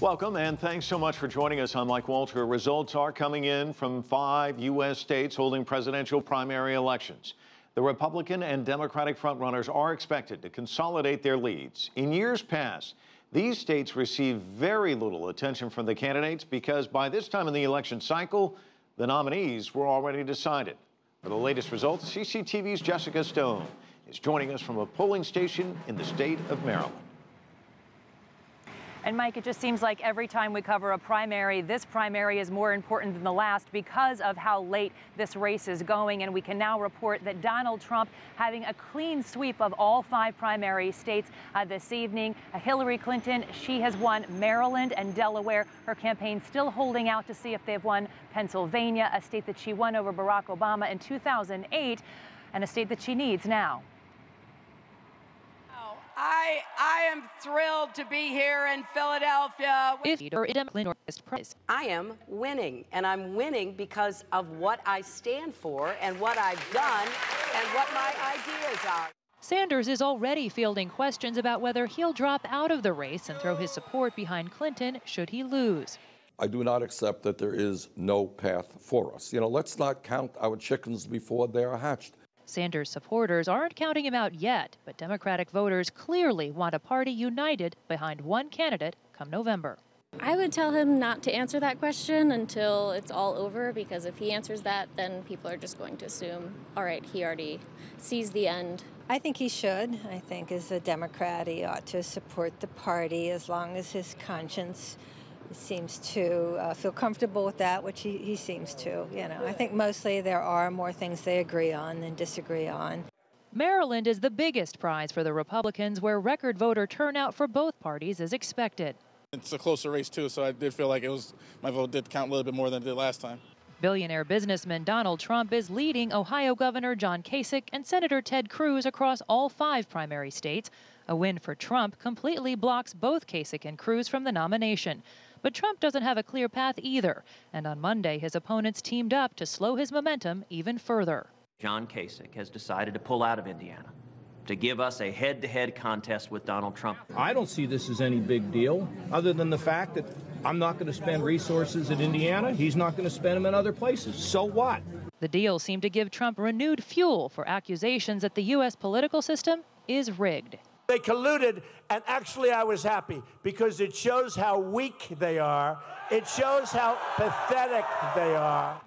Welcome and thanks so much for joining us. I'm Mike Walter. Results are coming in from 5 U.S. states holding presidential primary elections. The Republican and Democratic frontrunners are expected to consolidate their leads. In years past, these states received very little attention from the candidates because by this time in the election cycle, the nominees were already decided. For the latest results, CCTV's Jessica Stone is joining us from a polling station in the state of Maryland. And Mike, it just seems like every time we cover a primary, this primary is more important than the last because of how late this race is going. And we can now report that Donald Trump having a clean sweep of all 5 primary states this evening. Hillary Clinton, she has won Maryland and Delaware. Her campaign still holding out to see if they've won Pennsylvania, a state that she won over Barack Obama in 2008, and a state that she needs now. I am thrilled to be here in Philadelphia. I am winning, and I'm winning because of what I stand for and what I've done and what my ideas are. Sanders is already fielding questions about whether he'll drop out of the race and throw his support behind Clinton should he lose. I do not accept that there is no path for us. Let's not count our chickens before they are hatched. Sanders' supporters aren't counting him out yet, but Democratic voters clearly want a party united behind one candidate come November. I would tell him not to answer that question until it's all over, because if he answers that, then people are just going to assume, all right, he already sees the end. I think he should. I think as a Democrat, he ought to support the party as long as his conscience seems to feel comfortable with that, which he seems to. I think mostly there are more things they agree on than disagree on. Maryland is the biggest prize for the Republicans, where record voter turnout for both parties is expected. It's a closer race, too, so I did feel like my vote did count a little bit more than it did last time. Billionaire businessman Donald Trump is leading Ohio Governor John Kasich and Senator Ted Cruz across all 5 primary states. A win for Trump completely blocks both Kasich and Cruz from the nomination. But Trump doesn't have a clear path either, and on Monday his opponents teamed up to slow his momentum even further. John Kasich has decided to pull out of Indiana to give us a head-to-head contest with Donald Trump. I don't see this as any big deal, other than the fact that I'm not going to spend resources in Indiana. He's not going to spend them in other places. So what? The deal seemed to give Trump renewed fuel for accusations that the U.S. political system is rigged. They colluded, and actually I was happy because it shows how weak they are. It shows how pathetic they are.